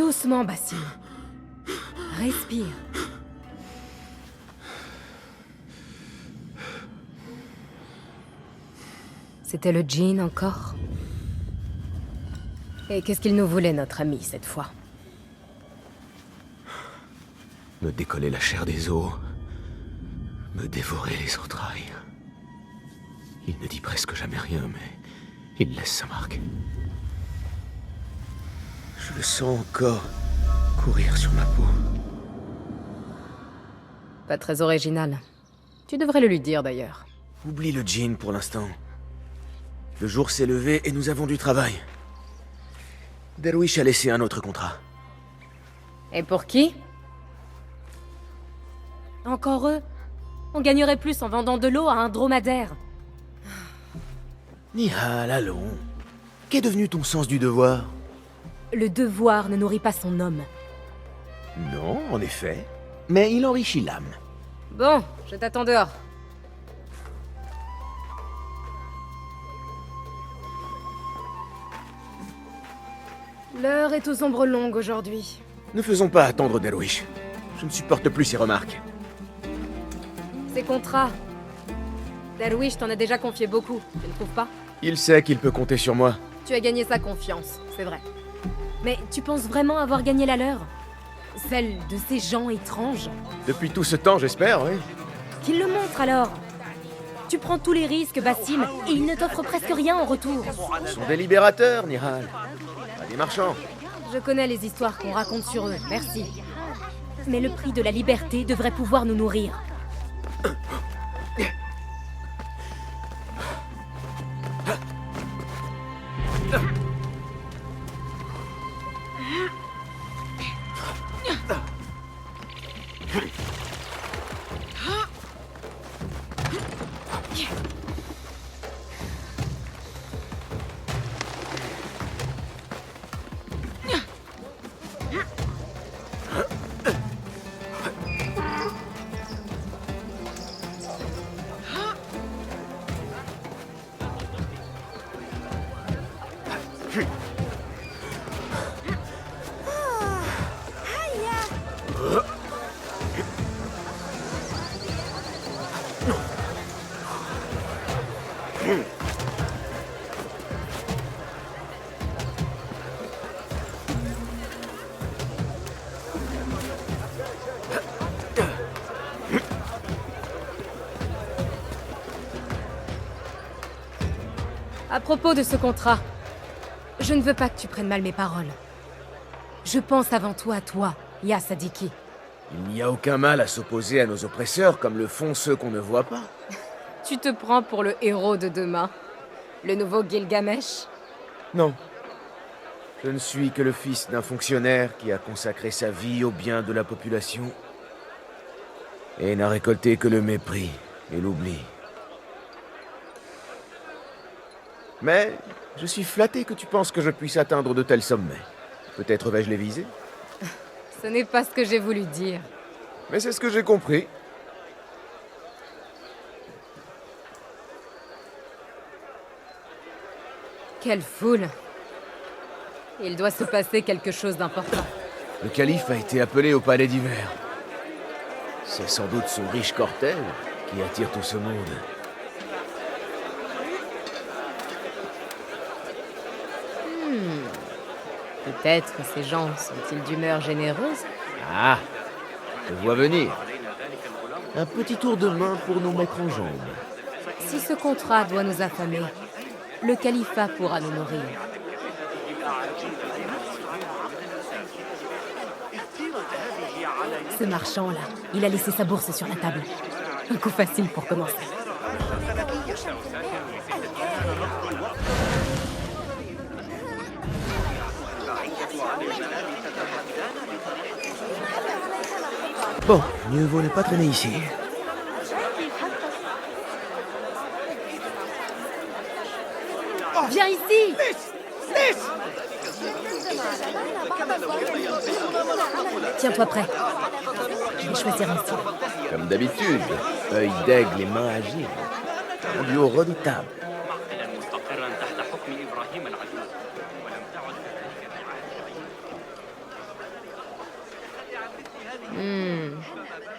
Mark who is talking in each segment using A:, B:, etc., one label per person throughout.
A: Doucement, Bassim. Respire. C'était le djinn encore? Et qu'est-ce qu'il nous voulait, notre ami, cette fois?
B: Me décoller la chair des os, me dévorer les entrailles. Il ne dit presque jamais rien, mais il laisse sa marque. Je le sens encore courir sur ma peau.
A: Pas très original. Tu devrais le lui dire, d'ailleurs.
B: Oublie le djinn pour l'instant. Le jour s'est levé et nous avons du travail. Derwish a laissé un autre contrat.
A: Et pour qui? Encore eux? On gagnerait plus en vendant de l'eau à un dromadaire.
B: Nihal, allons. Qu'est devenu ton sens du devoir?
A: Le devoir ne nourrit pas son homme.
B: Non, en effet. Mais il enrichit l'âme.
A: Bon, je t'attends dehors. L'heure est aux ombres longues aujourd'hui.
B: Ne faisons pas attendre Derwish. Je ne supporte plus ses remarques.
A: Ces contrats. Derwish t'en a déjà confié beaucoup, tu ne trouves pas?
B: Il sait qu'il peut compter sur moi.
A: Tu as gagné sa confiance, c'est vrai. Mais tu penses vraiment avoir gagné la leur? Celle de ces gens étranges?
B: Depuis tout ce temps, j'espère, oui.
A: Qu'il le montre alors! Tu prends tous les risques, Bassim, et ils ne t'offrent presque rien en retour.
B: Ce sont des libérateurs, Nihal. Pas des marchands.
A: Je connais les histoires qu'on raconte sur eux, merci. Mais le prix de la liberté devrait pouvoir nous nourrir. À propos de ce contrat, je ne veux pas que tu prennes mal mes paroles. Je pense avant tout à toi, Ya Sadiki.
B: Il n'y a aucun mal à s'opposer à nos oppresseurs comme le font ceux qu'on ne voit pas.
A: Tu te prends pour le héros de demain, le nouveau Gilgamesh?
B: Non. Je ne suis que le fils d'un fonctionnaire qui a consacré sa vie au bien de la population et n'a récolté que le mépris et l'oubli. Mais je suis flatté que tu penses que je puisse atteindre de tels sommets. Peut-être vais-je les viser?
A: Ce n'est pas ce que j'ai voulu dire.
B: Mais c'est ce que j'ai compris.
A: Quelle foule! Il doit se passer quelque chose d'important.
B: Le calife a été appelé au palais d'hiver. C'est sans doute son riche cortège qui attire tout ce monde.
A: Peut-être ces gens sont-ils d'humeur généreuse?
B: Ah, je vois venir. Un petit tour de main pour nous mettre en jambes.
A: Si ce contrat doit nous affamer, le califat pourra nous nourrir. Ce marchand-là, il a laissé sa bourse sur la table. Un coup facile pour commencer.
B: Bon, mieux vaut ne pas traîner ici.
A: Viens ici! Tiens-toi prêt. Je vais choisir un style.
B: Comme d'habitude, œil d'aigle et mains agiles. Un duo redoutable.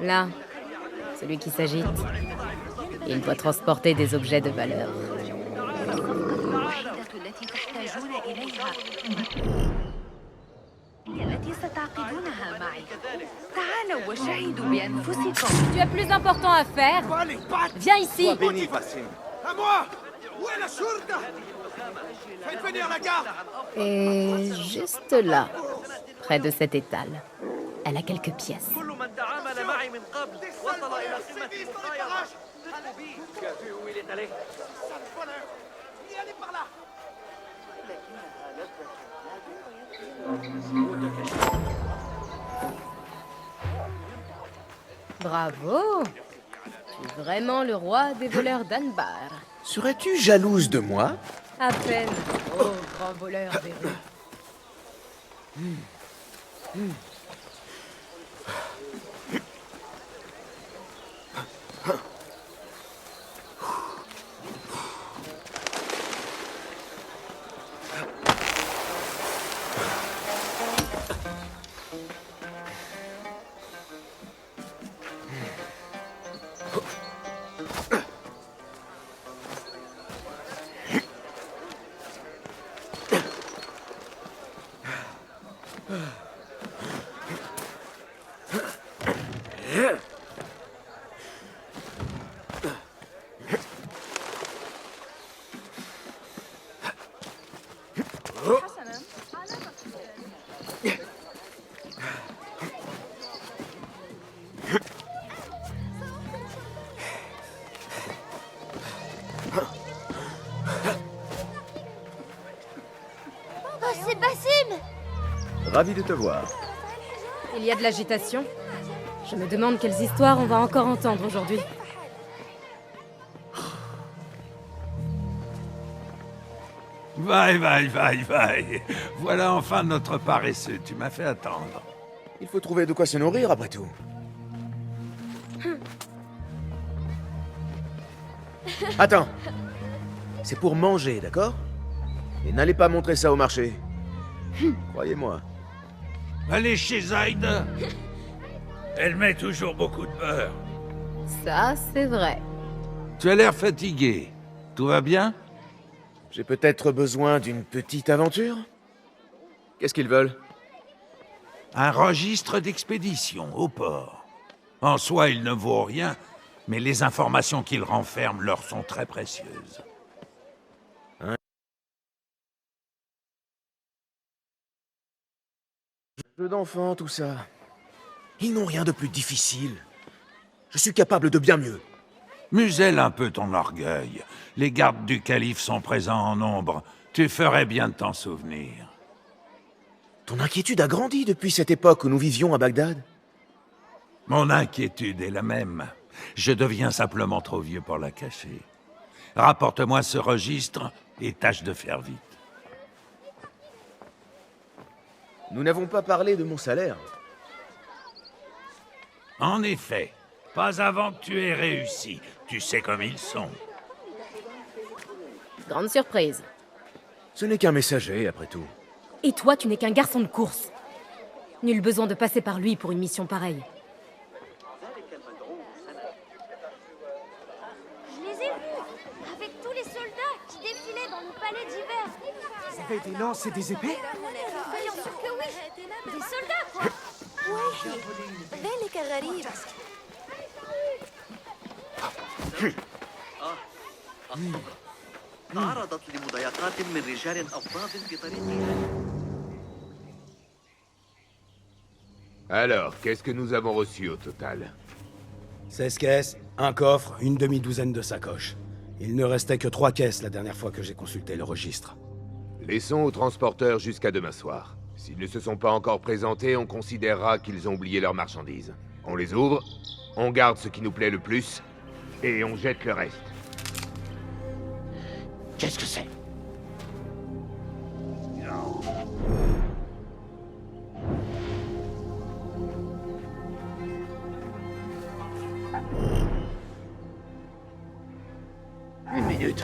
A: Là, celui qui s'agite. Il doit transporter des objets de valeur. Tu as plus important à faire. Viens ici.
C: À moi! Où est la Shurda? Faites venir la garde!
A: Et juste là, près de cet étal, elle a quelques pièces. Bravo! Tu es vraiment le roi des voleurs d'Anbar.
B: Serais-tu jalouse de moi?
A: À peine. Oh, grand voleur des rues.
D: Oh, c'est Basim!
B: Ravi de te voir.
A: Il y a de l'agitation. Je me demande quelles histoires on va encore entendre aujourd'hui.
E: Vaille. Voilà enfin notre paresseux. Tu m'as fait attendre.
B: Il faut trouver de quoi se nourrir après tout. Attends. C'est pour manger, d'accord? Et n'allez pas montrer ça au marché. Croyez-moi.
E: Allez chez Zaid. Elle met toujours beaucoup de beurre.
A: Ça, c'est vrai.
E: Tu as l'air fatigué. Tout va bien?
B: J'ai peut-être besoin d'une petite aventure? Qu'est-ce qu'ils veulent?
E: Un registre d'expédition au port. En soi, il ne vaut rien, mais les informations qu'il renferme leur sont très précieuses.
B: Jeu d'enfant, tout ça. Ils n'ont rien de plus difficile. Je suis capable de bien mieux.
E: Muselle un peu ton orgueil. Les gardes du calife sont présents en nombre. Tu ferais bien de t'en souvenir.
B: Ton inquiétude a grandi depuis cette époque où nous vivions à Bagdad.
E: Mon inquiétude est la même. Je deviens simplement trop vieux pour la cacher. Rapporte-moi ce registre et tâche de faire vite.
B: Nous n'avons pas parlé de mon salaire.
E: En effet, pas avant que tu aies réussi. Tu sais comme ils sont.
A: Grande surprise.
B: Ce n'est qu'un messager, après tout.
A: Et toi, tu n'es qu'un garçon de course. Nul besoin de passer par lui pour une mission pareille.
D: Je les ai vus! Avec tous les soldats qui défilaient dans le palais d'hiver!
C: Vous avez des lances et des épées?
D: Soyons sûrs que oui! Des soldats, quoi! ذلك غريب.
F: تعرضت لمضايقات من رجال أفضاض في طريقها.
G: Alors, qu'est-ce que nous avons reçu au total?
C: 16 caisses, un coffre, une demi-douzaine de sacoches. Il ne restait que 3 caisses la dernière fois que j'ai consulté le registre.
G: Laissons aux transporteurs jusqu'à demain soir. S'ils ne se sont pas encore présentés, on considérera qu'ils ont oublié leurs marchandises. On les ouvre, on garde ce qui nous plaît le plus, et on jette le reste.
C: Qu'est-ce que c'est?
B: Une minute.